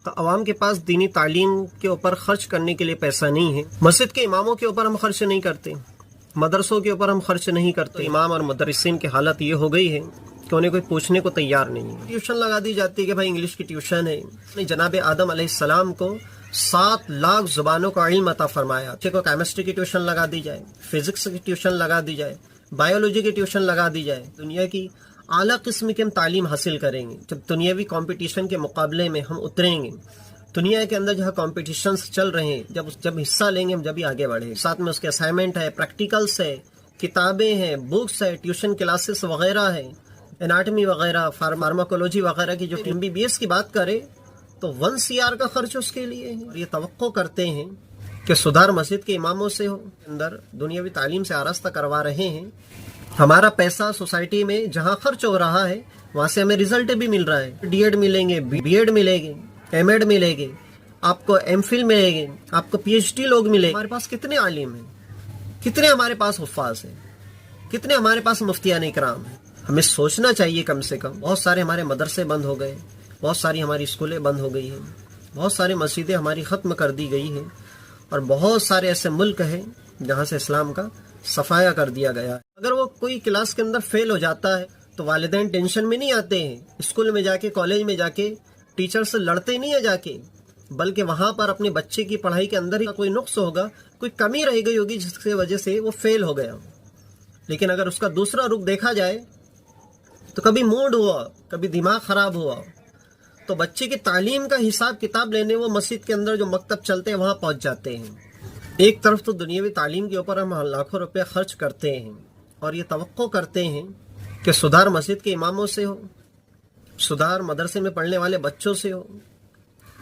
عوام کے پاس دینی تعلیم کے اوپر خرچ کرنے کے لیے پیسہ نہیں ہے. مسجد کے اماموں کے اوپر ہم خرچ نہیں کرتے, مدرسوں کے اوپر ہم خرچ نہیں کرتے. امام اور مدرسین کی حالت یہ ہو گئی ہے کہ انہیں کوئی پوچھنے کو تیار نہیں ہے. ٹیوشن لگا دی جاتی ہے کہ بھائی انگلش کی ٹیوشن ہے. جناب آدم علیہ السلام کو 7 لاکھ زبانوں کا علم عطا فرمایا. کو کیمسٹری کی ٹیوشن لگا دی جائے, فزکس کی ٹیوشن لگا دی جائے, بایولوجی کی ٹیوشن لگا دی جائے. دنیا کی اعلیٰ قسم کی ہم تعلیم حاصل کریں گے. جب دنیاوی کمپٹیشن کے مقابلے میں ہم اتریں گے, دنیا کے اندر جہاں کمپٹیشنز چل رہے ہیں, جب حصہ لیں گے ہم جب ہی آگے بڑھیں. ساتھ میں اس کے اسائنمنٹ ہے, پریکٹیکلز ہے, کتابیں ہیں, بکس ہے, ٹیوشن کلاسز وغیرہ ہے, اناٹمی وغیرہ, فارماکولوجی وغیرہ کی. جو MBBS کی بات کرے تو 1 CR کا خرچ اس کے لیے ہے. یہ توقع کرتے ہیں کہ صدر مسجد کے اماموں سے ہو اندر دنیاوی تعلیم سے آراستہ کروا رہے ہیں. ہمارا پیسہ سوسائٹی میں جہاں خرچ ہو رہا ہے وہاں سے ہمیں رزلٹ بھی مل رہا ہے. D.Ed ملیں گے, B.Ed ملے گے, M.Ed ملے گے, آپ کو M.Phil ملے گے, آپ کو PhD لوگ ملے. ہمارے پاس کتنے عالم ہیں, کتنے ہمارے پاس حفاظ ہیں, کتنے ہمارے پاس مفتیان اکرام ہیں. ہمیں سوچنا چاہیے کم سے کم. بہت سارے ہمارے مدرسے بند ہو گئے, بہت ساری ہماری اسکولیں بند ہو گئی ہیں, بہت ساری مسجدیں ہماری ختم کر دی گئی ہیں, اور بہت سارے ایسے ملک ہیں جہاں سے اسلام کا صفایا کر دیا گیا ہے. اگر وہ کوئی کلاس کے اندر فیل ہو جاتا ہے تو والدین ٹینشن میں نہیں آتے ہیں, اسکول میں جا کے, کالج میں جا کے ٹیچر سے لڑتے نہیں ہیں جا کے, بلکہ وہاں پر اپنے بچے کی پڑھائی کے اندر ہی کوئی نقص ہوگا, کوئی کمی رہ گئی ہوگی جس کی وجہ سے وہ فیل ہو گیا. لیکن اگر اس کا دوسرا رخ دیکھا جائے تو کبھی موڈ ہوا, کبھی دماغ خراب ہوا, تو بچے کی تعلیم کا حساب کتاب لینے وہ مسجد کے اندر جو مکتب چلتے ہیں وہاں پہنچ جاتے ہیں. ایک طرف تو دنیاوی تعلیم کے اوپر ہم لاکھوں روپے خرچ کرتے ہیں اور یہ توقع کرتے ہیں کہ صدر مسجد کے اماموں سے ہو, صدر مدرسے میں پڑھنے والے بچوں سے ہو,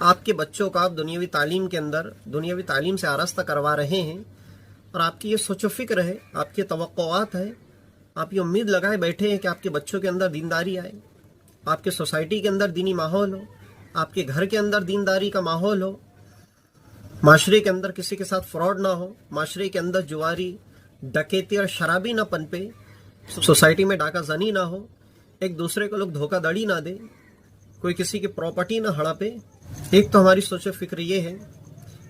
آپ کے بچوں کو آپ دنیاوی تعلیم کے اندر دنیاوی تعلیم سے آراستہ کروا رہے ہیں, اور آپ کی یہ سوچ و فکر ہے, آپ کی توقعات ہے, آپ یہ امید لگائے بیٹھے ہیں کہ آپ کے بچوں کے اندر دینداری آئے, آپ کے سوسائٹی کے اندر دینی ماحول ہو, آپ کے گھر کے اندر دینداری کا ماحول ہو, معاشرے کے اندر کسی کے ساتھ فراڈ نہ ہو, معاشرے کے اندر جواری, ڈکیتی اور شرابی نہ پنپے, سوسائٹی میں ڈاکہ زنی نہ ہو, ایک دوسرے کو لوگ دھوکہ دڑی نہ دے, کوئی کسی کی پراپرٹی نہ ہڑپے. ایک تو ہماری سوچ و فکر یہ ہے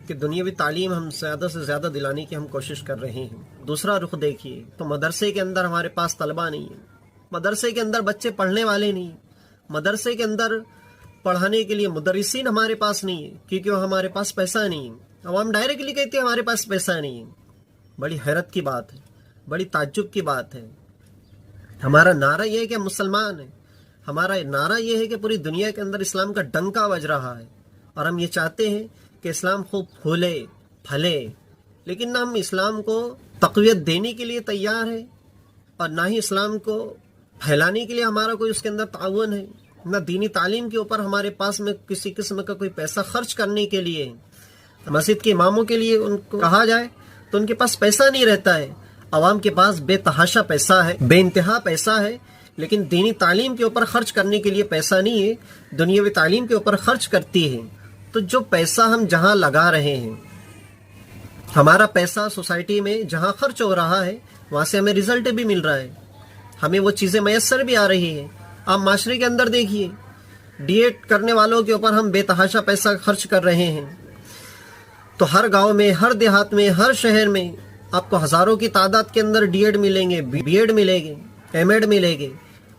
کہ دنیاوی تعلیم ہم زیادہ سے زیادہ دلانے کی ہم کوشش کر رہے ہیں. دوسرا رخ دیکھیے تو مدرسے کے اندر ہمارے پاس طلبہ نہیں ہیں, مدرسے کے اندر بچے پڑھنے والے نہیں, مدرسے کے اندر پڑھانے کے لیے مدرسین ہمارے پاس نہیں ہے کیونکہ وہ ہمارے پاس پیسہ نہیں ہے. عوام ڈائریکٹلی کہتے ہیں ہمارے پاس پیسہ نہیں ہے. بڑی حیرت کی بات ہے, بڑی تعجب کی بات ہے. ہمارا نعرہ یہ ہے کہ ہم مسلمان ہیں, ہمارا نعرہ یہ ہے کہ پوری دنیا کے اندر اسلام کا ڈنکا بج رہا ہے, اور ہم یہ چاہتے ہیں کہ اسلام خوب پھولے پھلے, لیکن نہ ہم اسلام کو تقویت دینے کے لیے تیار ہیں اور نہ ہی اسلام کو پھیلانے کے لیے ہمارا کوئی اس کے اندر تعاون ہے, نہ دینی تعلیم کے اوپر ہمارے پاس میں کسی قسم کا کوئی پیسہ خرچ کرنے کے لیے ہے. مسجد کے اماموں کے لیے ان کو کہا جائے تو ان کے پاس پیسہ نہیں رہتا ہے. عوام کے پاس بے تحاشا پیسہ ہے, بے انتہا پیسہ ہے, لیکن دینی تعلیم کے اوپر خرچ کرنے کے لیے پیسہ نہیں ہے. دنیاوی تعلیم کے اوپر خرچ کرتی ہے. تو جو پیسہ ہم جہاں لگا رہے ہیں, ہمارا پیسہ سوسائٹی میں جہاں خرچ ہو رہا ہے وہاں سے ہمیں رزلٹ بھی مل رہا ہے, ہمیں وہ چیزیں میسر بھی آ رہی ہیں. آپ معاشرے کے اندر دیکھیے, D.Ed کرنے والوں کے اوپر ہم بے تحاشا پیسہ خرچ کر رہے ہیں. تو ہر گاؤں میں, ہر دیہات میں, ہر شہر میں آپ کو ہزاروں کی تعداد کے اندر D.Ed ملیں گے, B.Ed ملے گے, M.Ed ملے گے,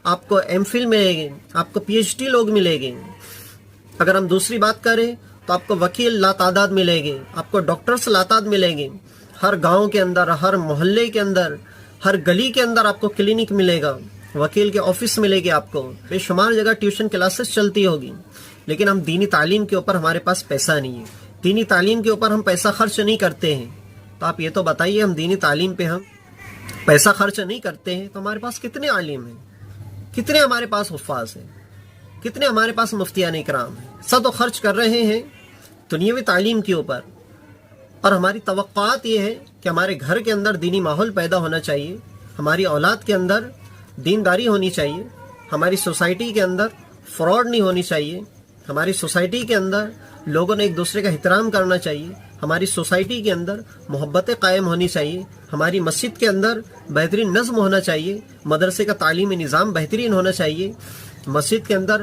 آپ کو M.Phil ملے گے, آپ کو PhD لوگ ملے گے. اگر ہم دوسری بات کریں تو آپ کو وکیل لا تعداد ملے گے, آپ کو ڈاکٹرز لا تعداد ملیں گے. ہر گاؤں کے اندر, ہر محلے کے اندر, ہر گلی کے اندر آپ کو کلینک ملے گا, وکیل کے آفس ملے گی آپ کو, بے شمار جگہ ٹیوشن کلاسز چلتی ہوگی. لیکن ہم دینی تعلیم کے اوپر ہمارے پاس پیسہ نہیں ہے, دینی تعلیم کے اوپر ہم پیسہ خرچ نہیں کرتے ہیں. تو آپ یہ تو بتائیے, ہم دینی تعلیم پہ ہم پیسہ خرچ نہیں کرتے ہیں تو ہمارے پاس کتنے عالم ہیں, کتنے ہمارے پاس حفاظ ہیں, کتنے ہمارے پاس مفتیان اکرام ہیں. سب تو خرچ کر رہے ہیں دنیاوی تعلیم کے اوپر, اور ہماری توقعات یہ ہے کہ ہمارے گھر کے اندر دینی ماحول پیدا ہونا چاہیے, ہماری اولاد کے اندر دینداری ہونی چاہیے, ہماری سوسائٹی کے اندر فراڈ نہیں ہونی چاہیے, ہماری سوسائٹی کے اندر لوگوں نے ایک دوسرے کا احترام کرنا چاہیے, ہماری سوسائٹی کے اندر محبتیں قائم ہونی چاہیے, ہماری مسجد کے اندر بہترین نظم ہونا چاہیے, مدرسے کا تعلیمی نظام بہترین ہونا چاہیے, مسجد کے اندر